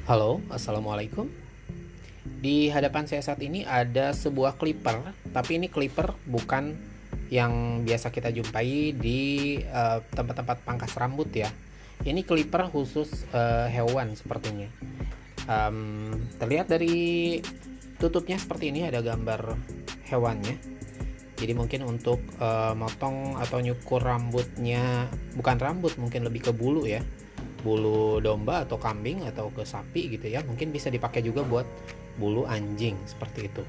Halo, assalamualaikum. Di hadapan saya saat ini ada sebuah clipper, tapi ini clipper bukan yang biasa kita jumpai di tempat-tempat pangkas rambut ya. Ini clipper khusus hewan sepertinya. Terlihat dari tutupnya seperti ini, ada gambar hewannya. Jadi mungkin untuk motong atau nyukur rambutnya, bukan rambut, mungkin lebih ke bulu ya, bulu domba atau kambing atau ke sapi gitu ya, mungkin bisa dipakai juga buat bulu anjing seperti itu.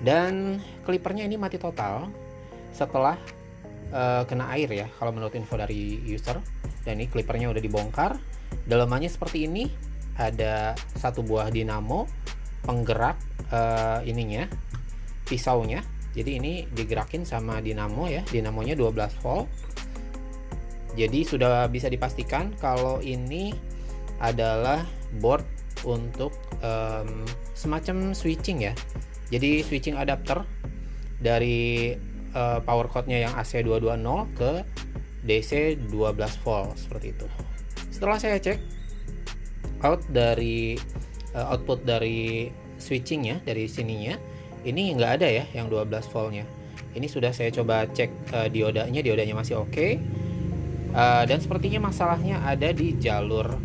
Dan clippernya ini mati total setelah kena air ya, kalau menurut info dari user. Dan ini clippernya udah dibongkar. Dalamannya seperti ini, ada satu buah dinamo penggerak ininya, pisaunya. Jadi ini digerakin sama dinamo ya, dinamonya 12 volt. Jadi sudah bisa dipastikan kalau ini adalah board untuk semacam switching ya. Jadi switching adapter dari power code-nya yang AC220 ke DC 12 volt seperti itu. Setelah saya cek output dari switchingnya, dari sininya, ini nggak ada ya yang 12 voltnya. Ini sudah saya coba cek diodanya masih oke. Dan sepertinya masalahnya ada di jalur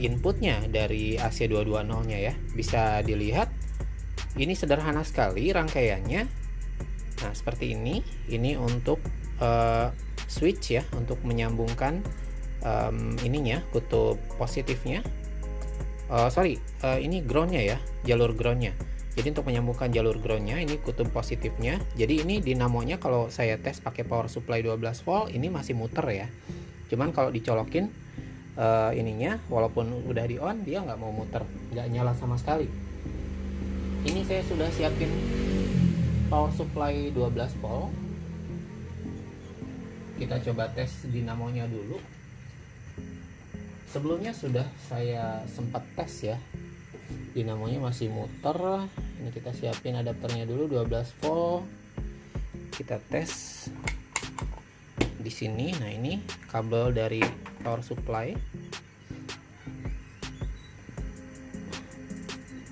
inputnya dari AC220 nya ya. Bisa dilihat ini sederhana sekali rangkaiannya. Nah seperti ini untuk switch ya, untuk menyambungkan ininya, kutub positifnya, ini groundnya ya, jalur groundnya. Jadi untuk menyambungkan jalur groundnya, ini kutub positifnya. Jadi ini dinamonya kalau saya tes pakai power supply 12 volt, ini masih muter ya. Cuman kalau dicolokin ininya, walaupun udah di on, dia nggak mau muter, nggak nyala sama sekali. Ini saya sudah siapin power supply 12 volt. Kita coba tes dinamonya dulu. Sebelumnya sudah saya sempat tes ya, dinamonya masih muter. Ini kita siapin adapternya dulu 12 volt. Kita tes di sini. Nah, ini kabel dari power supply.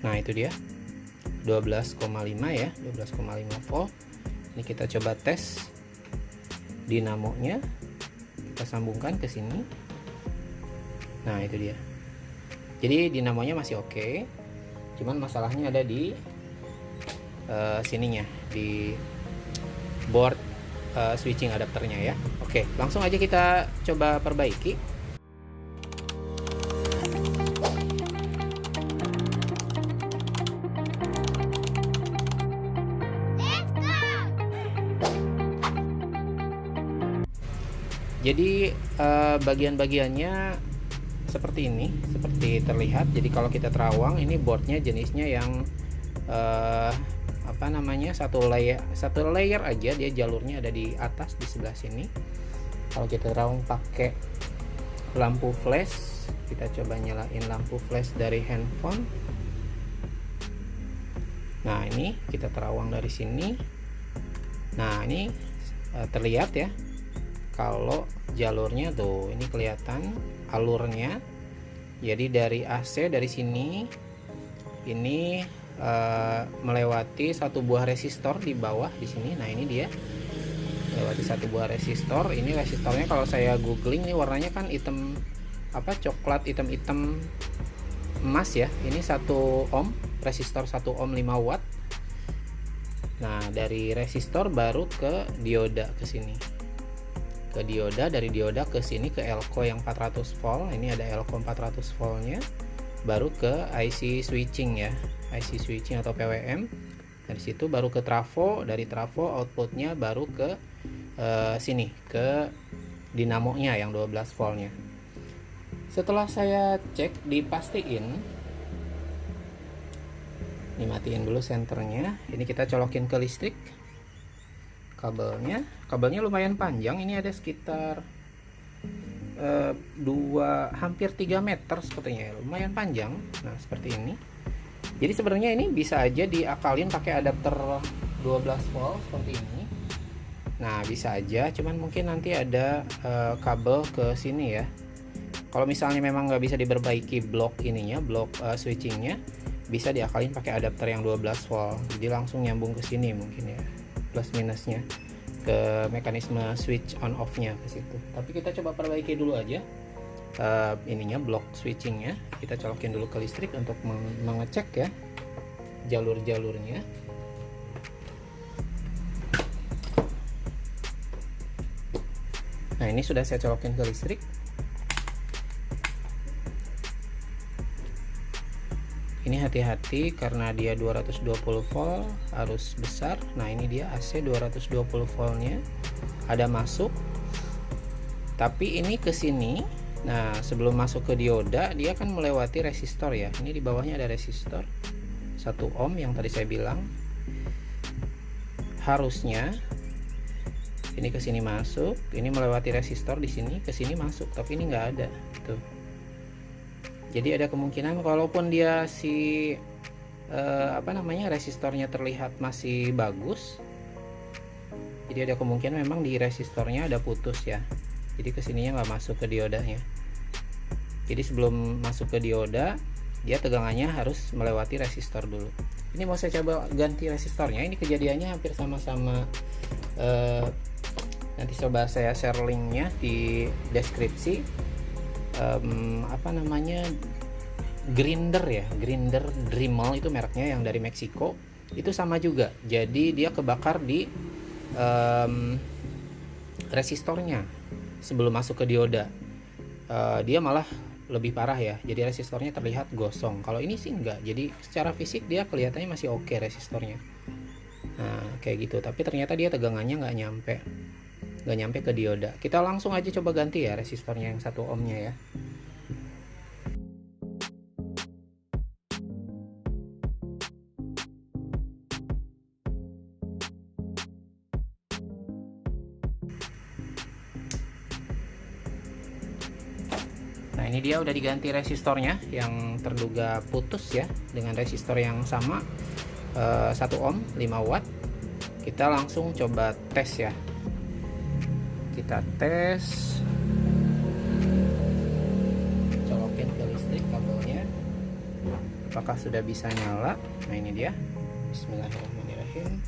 Nah, itu dia. 12,5 ya, 12,5 volt. Ini kita coba tes dinamonya. Kita sambungkan ke sini. Nah, itu dia. Jadi dinamonya masih oke. Cuman masalahnya ada di sininya, di board switching adapternya ya. Oke, langsung aja kita coba perbaiki. Jadi bagian-bagiannya seperti ini, seperti terlihat. Jadi kalau kita terawang, ini boardnya jenisnya yang satu layer aja, dia jalurnya ada di atas di sebelah sini. Kalau kita terawang pakai lampu flash, kita coba nyalain lampu flash dari handphone. Nah, ini kita terawang dari sini. Nah, ini terlihat ya, kalau jalurnya tuh ini kelihatan alurnya. Jadi dari AC dari sini ini melewati satu buah resistor di bawah di sini. Nah, ini dia melewati satu buah resistor. Ini resistornya kalau saya googling nih warnanya kan hitam, coklat hitam-hitam emas ya. Ini 1 ohm, resistor 1 ohm 5 watt. Nah, dari resistor baru ke dioda ke sini. Ke dioda, dari dioda ke sini ke elko yang 400 volt. Ini ada elko 400 voltnya. Baru ke IC switching ya, IC switching atau PWM. Dari situ baru ke trafo, dari trafo outputnya baru ke sini, ke dinamonya yang 12 voltnya. Setelah saya cek, dipastiin, ini matiin dulu senternya. Ini kita colokin ke listrik. Kabelnya lumayan panjang, ini ada sekitar hampir 3 meter sepertinya, lumayan panjang. Nah, seperti ini. Jadi sebenarnya ini bisa aja diakalin pakai adapter 12 volt seperti ini. Nah, bisa aja, cuman mungkin nanti ada kabel ke sini ya, Kalau misalnya memang nggak bisa diperbaiki blok ininya, blok switchingnya, bisa diakalin pakai adapter yang 12 volt. Jadi langsung nyambung ke sini mungkin ya, plus minusnya ke mekanisme switch on off-nya ke situ. Tapi kita coba perbaiki dulu aja ininya, blok switchingnya. Kita colokin dulu ke listrik untuk mengecek ya jalur-jalurnya. Nah, ini sudah saya colokin ke listrik. Ini hati-hati karena dia 220 volt, arus besar. Nah, ini dia AC 220 voltnya ada masuk. Tapi ini ke sini. Nah, sebelum masuk ke dioda, dia kan melewati resistor ya. Ini di bawahnya ada resistor 1 ohm yang tadi saya bilang. Harusnya ini ke sini masuk, ini melewati resistor di sini, ke sini masuk, tapi ini nggak ada. Tuh. Jadi ada kemungkinan kalaupun dia resistornya terlihat masih bagus, jadi ada kemungkinan memang di resistornya ada putus ya. Jadi kesininya nggak masuk ke diodanya. Jadi sebelum masuk ke dioda, dia tegangannya harus melewati resistor dulu. Ini mau saya coba ganti resistornya. Ini kejadiannya hampir sama-sama. Nanti coba saya share linknya di deskripsi. Grinder ya, Grinder Dremel itu mereknya yang dari Meksiko. Itu sama juga, jadi dia kebakar di resistornya sebelum masuk ke dioda. Dia malah lebih parah ya, jadi resistornya terlihat gosong. Kalau ini sih enggak, jadi secara fisik dia kelihatannya masih oke resistornya. Nah, kayak gitu, tapi ternyata dia tegangannya nggak nyampe ke dioda. Kita langsung aja coba ganti ya resistornya yang 1 ohmnya ya. Nah, ini dia udah diganti resistornya yang terduga putus ya, dengan resistor yang sama 1 ohm 5 watt. Kita langsung coba tes ya. Kita tes, colokin ke listrik kabelnya, apakah sudah bisa nyala. Nah, ini dia. Bismillahirrahmanirrahim.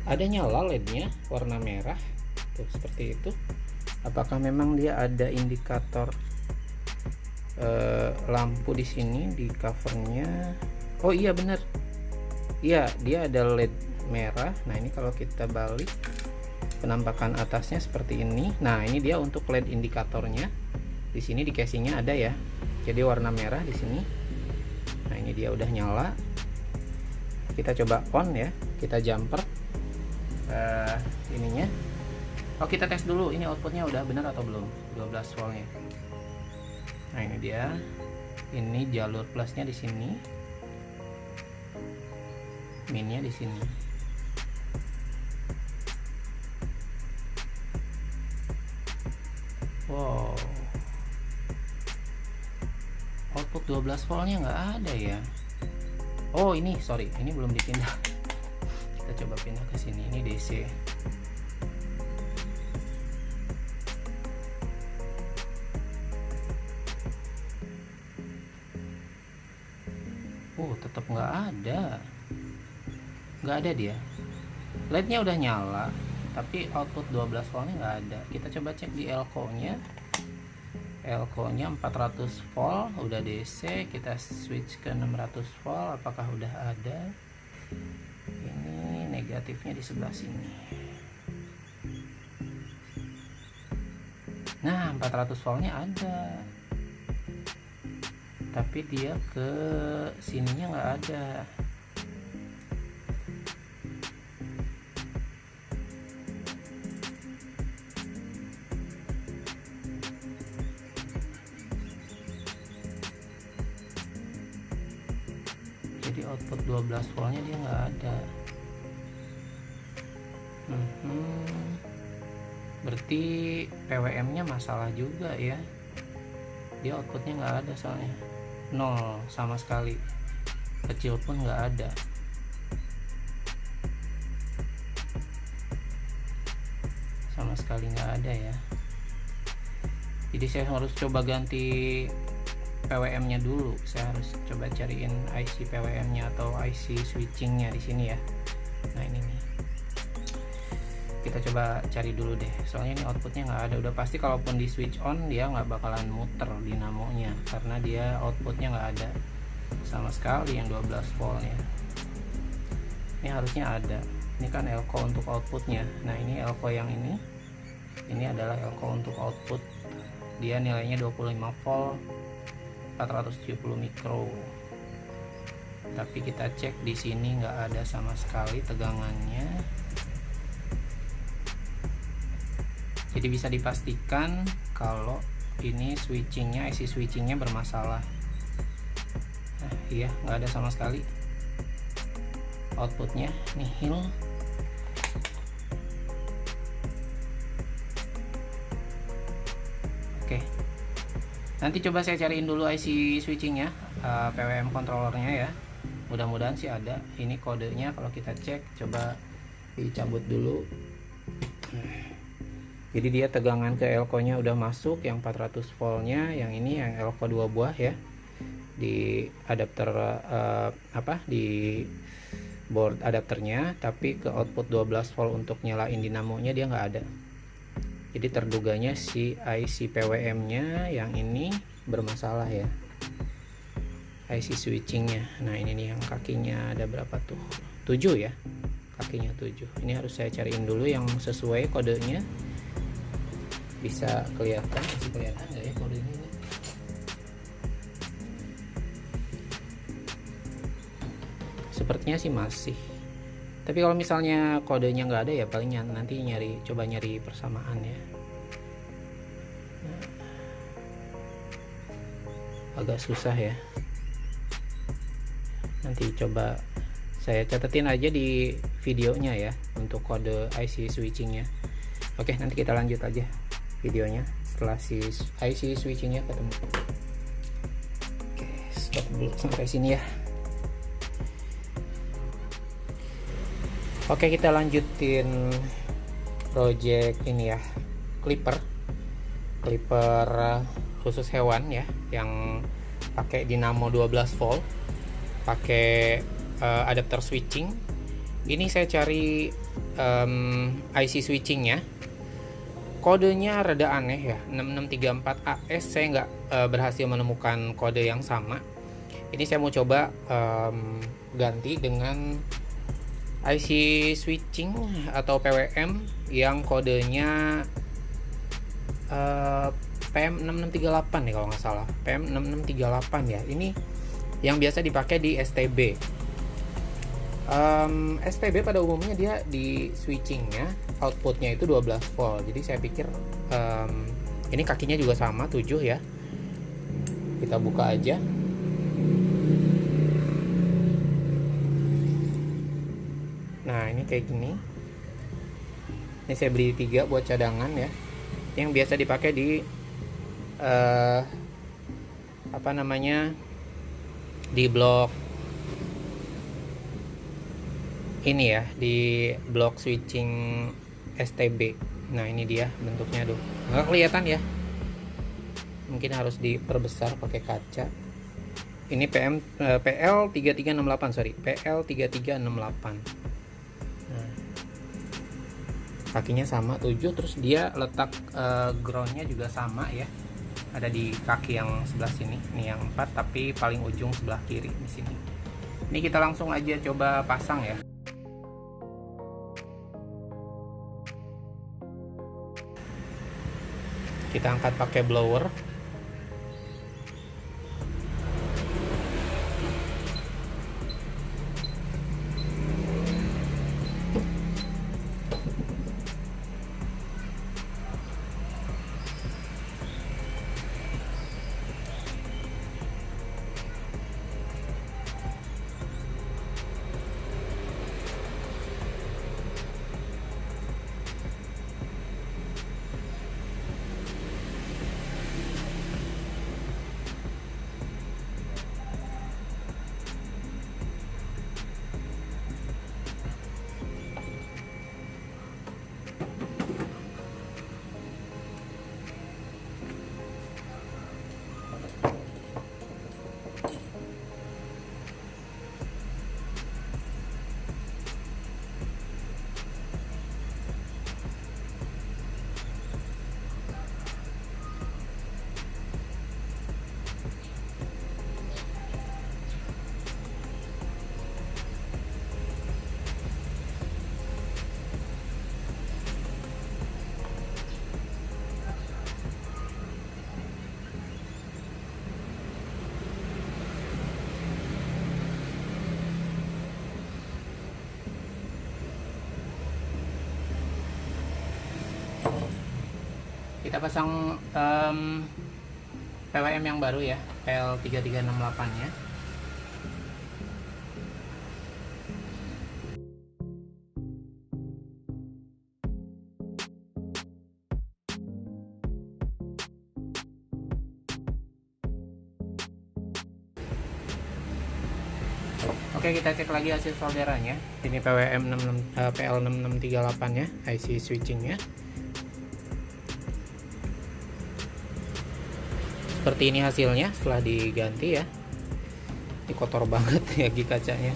Ada nyala LED-nya warna merah tuh, seperti itu. Apakah memang dia ada indikator lampu di sini di covernya? Oh iya bener, iya dia ada LED merah. Nah, ini kalau kita balik penampakan atasnya seperti ini. Nah, ini dia untuk LED indikatornya. Di sini di casingnya ada ya. Jadi warna merah di sini. Nah, ini dia udah nyala. Kita coba on ya. Kita jumper ininya. Oh, kita tes dulu ini outputnya udah benar atau belum, 12 voltnya. Nah, ini dia. Ini jalur plusnya di sini. Minnya di sini. Wow, output 12 voltnya nggak ada ya. Oh, ini sorry, ini belum dipindah. Kita coba pindah ke sini. Ini DC. Tetap nggak ada dia. LED-nya udah nyala, tapi output 12 voltnya nggak ada. Kita coba cek di elko-nya. Elko-nya 400 volt, udah DC. Kita switch ke 600 volt, apakah udah ada? Ini negatifnya di sebelah sini. Nah, 400 voltnya ada, tapi dia ke sininya nggak ada. Jadi output 12 voltnya dia nggak ada. Berarti PWM nya masalah juga ya. Dia outputnya nggak ada soalnya, 0 sama sekali, kecil pun nggak ada. Sama sekali sekali nggak ada ya. Jadi saya harus coba ganti PWM nya dulu. Saya harus coba cariin IC PWM nya atau IC switching nya di sini ya. Nah ini nih, kita coba cari dulu deh, soalnya ini outputnya nggak ada. Udah pasti kalaupun di switch on dia nggak bakalan muter dinamonya, karena dia outputnya nggak ada sama sekali yang 12 voltnya. Ini harusnya ada. Ini kan elko untuk outputnya. Nah ini elko yang ini adalah elko untuk output. Dia nilainya 25 volt 470 mikro. Tapi kita cek di sini nggak ada sama sekali tegangannya. Jadi bisa dipastikan kalau ini switchingnya, IC switchingnya bermasalah. Nah iya, nggak ada sama sekali. Outputnya nihil. Oke, nanti coba saya cariin dulu IC switchingnya, PWM controllernya ya. Mudah-mudahan sih ada. Ini kodenya kalau kita cek, coba dicabut dulu. Jadi dia tegangan ke elko nya udah masuk yang 400 voltnya, yang ini yang elko 2 buah ya, di adapter di board adapternya, tapi ke output 12 volt untuk nyalain dinamonya dia nggak ada. Jadi terduganya si IC PWM nya yang ini bermasalah ya, IC switchingnya. Nah ini nih yang kakinya ada berapa tuh, 7 ya, kakinya 7. Ini harus saya cariin dulu yang sesuai kodenya. Bisa kelihatan, masih kelihatan nggak ya kode ini? Sepertinya sih masih. Tapi kalau misalnya kodenya nggak ada ya paling nanti coba nyari persamaan ya. Nah, agak susah ya. Nanti coba saya catetin aja di videonya ya untuk kode IC switchingnya. Oke, nanti kita lanjut aja videonya setelah si IC switchingnya ketemu. Oke, stop dulu sampai sini ya. Oke, kita lanjutin project ini ya, clipper khusus hewan ya, yang pakai dinamo 12 volt, pakai adapter switching. Ini saya cari IC switchingnya, kodenya rada aneh ya, 6634AS. Saya nggak berhasil menemukan kode yang sama. Ini saya mau coba ganti dengan IC switching atau PWM yang kodenya PM6638 nih kalau nggak salah, PM6638 ya. Ini yang biasa dipakai di STB. STB pada umumnya dia di switchingnya outputnya itu 12 volt. Jadi saya pikir ini kakinya juga sama 7 ya. Kita buka aja. Nah ini kayak gini. Ini saya beli 3 buat cadangan ya, yang biasa dipakai di di blok ini ya, di blok switching STB. Nah ini dia bentuknya, tuh nggak kelihatan ya, mungkin harus diperbesar pakai kaca. Ini PL3368, sorry, PL3368. Nah, kakinya sama 7, terus dia letak groundnya juga sama ya, ada di kaki yang sebelah sini. Ini yang 4, tapi paling ujung sebelah kiri di sini. Ini kita langsung aja coba pasang ya. Kita angkat pakai blower. Kita pasang PWM yang baru ya, PL3368 nya. Oke, kita cek lagi hasil solderannya. Ini PL6638 nya, IC switchingnya. Seperti ini hasilnya setelah diganti ya. Ini kotor banget ya kacanya.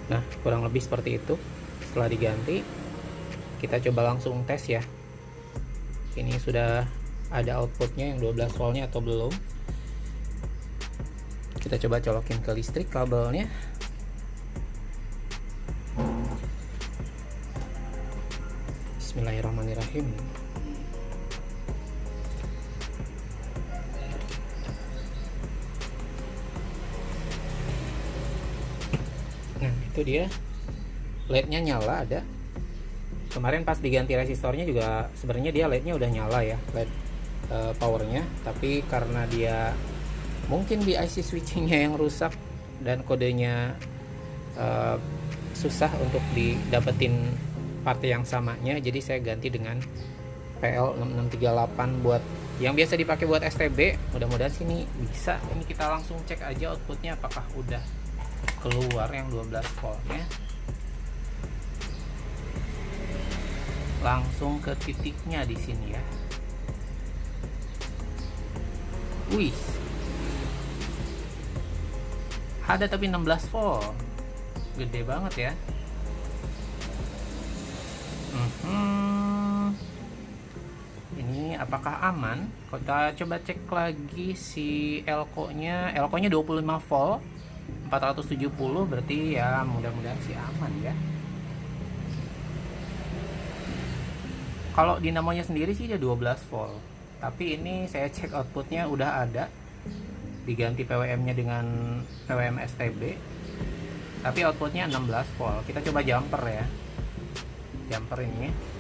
Nah, kurang lebih seperti itu. Setelah diganti, kita coba langsung tes ya. Ini sudah ada outputnya yang 12 voltnya atau belum. Kita coba colokin ke listrik kabelnya. Bismillahirrahmanirrahim. Nah, itu dia. LED-nya nyala ada. Kemarin pas diganti resistornya juga sebenarnya dia LED-nya udah nyala ya, LED powernya, tapi karena dia mungkin di IC switchingnya yang rusak dan kodenya susah untuk didapetin part yang samanya, jadi saya ganti dengan PL6638 buat yang biasa dipakai buat STB. Mudah-mudahan sini bisa. Ini kita langsung cek aja outputnya apakah udah keluar yang 12 voltnya. Langsung ke titiknya di sini ya. Wih, ada tapi 16 volt, gede banget ya. Ini apakah aman? Kita coba cek lagi si elko-nya. Elko-nya 25 volt, 470, berarti ya mudah-mudahan sih aman ya. Kalau dinamonya sendiri sih dia 12 volt, tapi ini saya cek outputnya udah ada, diganti PWM-nya dengan PWM STB, tapi outputnya 16 volt. Kita coba jumper ya, jumper ini.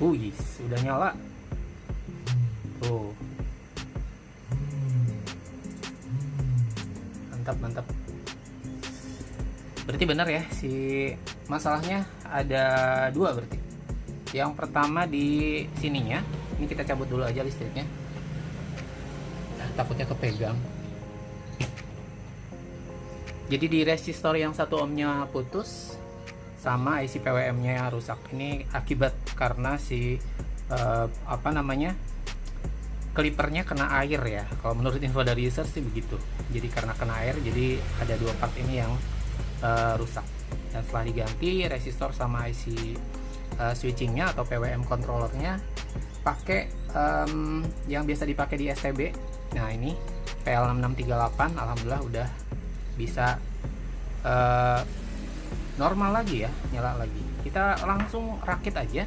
Udah nyala tuh, mantap. Berarti benar ya, si masalahnya ada dua berarti. Yang pertama di sininya, ini kita cabut dulu aja listriknya. Takutnya kepegang. Jadi di resistor yang 1 ohmnya putus, sama IC PWM-nya yang rusak. Ini akibat karena si klipernya kena air ya. Kalau menurut info dari user sih begitu. Jadi karena kena air, jadi ada dua part ini yang rusak. Dan setelah diganti resistor sama IC switchingnya atau PWM controllernya pakai yang biasa dipakai di STB. Nah, ini PL6638 alhamdulillah udah bisa normal lagi ya, nyala lagi. Kita langsung rakit aja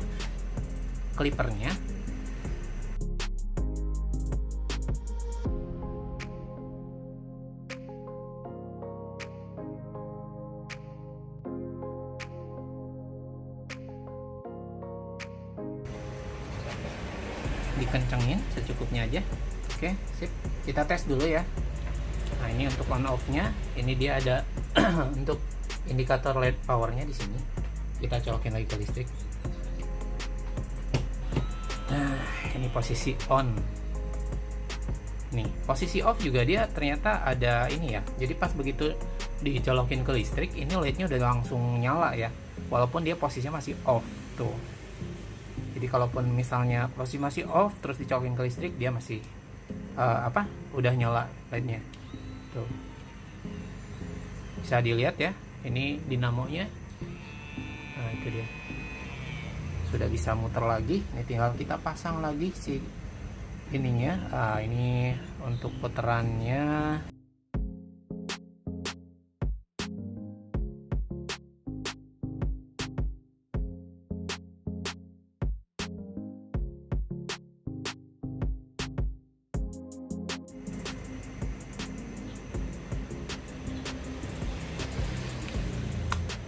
klipernya. Dikencengin secukupnya aja. Oke, sip. Kita tes dulu ya. Nah, ini untuk on off nya, ini dia ada untuk indikator LED powernya di sini. Kita colokin lagi ke listrik. Nah, ini posisi on. Nih, posisi off juga dia ternyata ada ini ya. Jadi pas begitu dicolokin ke listrik, ini LED-nya udah langsung nyala ya. Walaupun dia posisinya masih off tuh. Jadi kalaupun misalnya posisi masih off terus dicolokin ke listrik, dia masih udah nyala LED-nya. Tuh. Bisa dilihat ya, ini dinamonya. Nah, itu dia. Sudah bisa muter lagi. Ini tinggal kita pasang lagi si ininya. Ini untuk putarannya.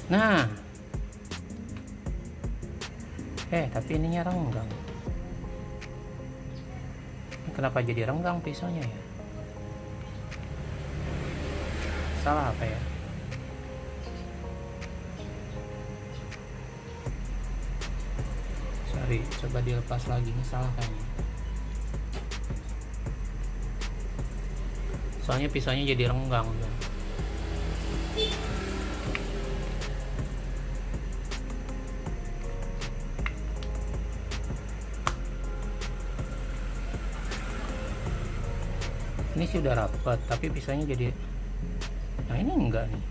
Nah, Tapi ininya renggang. Kenapa jadi renggang pisaunya ya? Salah apa ya? Sorry, coba dilepas lagi. Ini salah kayaknya. Soalnya pisaunya jadi renggang. Ini sih udah rapat, tapi pisaunya jadi, nah ini enggak nih.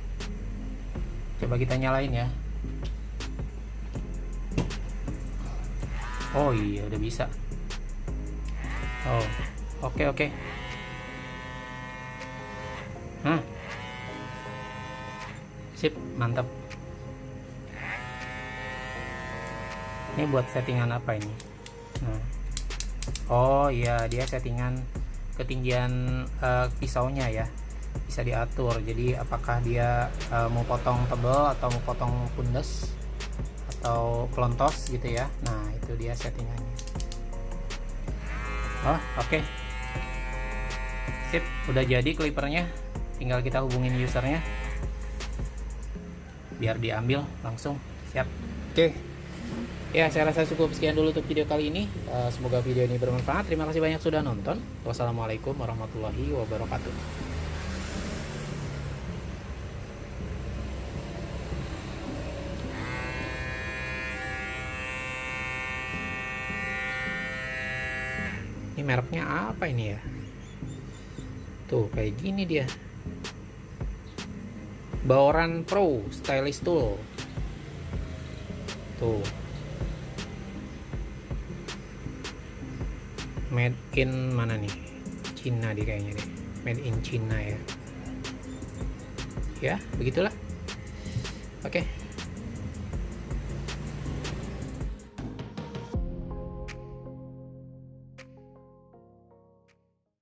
Coba kita nyalain ya. Oh iya, udah bisa. Oh, oke. Sip, mantap. Ini buat settingan apa ini? Nah, oh iya, dia settingan ketinggian pisaunya ya, bisa diatur. Jadi apakah dia mau potong tebal atau mau potong pundes atau kelontos gitu ya. Nah, itu dia settingannya. Oh, oke. Sip, udah jadi clippernya. Tinggal kita hubungin usernya biar diambil langsung. Siap. Oke. Ya, saya rasa cukup sekian dulu untuk video kali ini. Semoga video ini bermanfaat. Terima kasih banyak sudah nonton. Wassalamualaikum warahmatullahi wabarakatuh. Ini mereknya apa ini ya? Tuh, kayak gini dia. Baoran Pro Stylist Tool. Tuh. Made in mana nih? Cina dia kayaknya deh. Made in Cina ya. Ya, begitulah.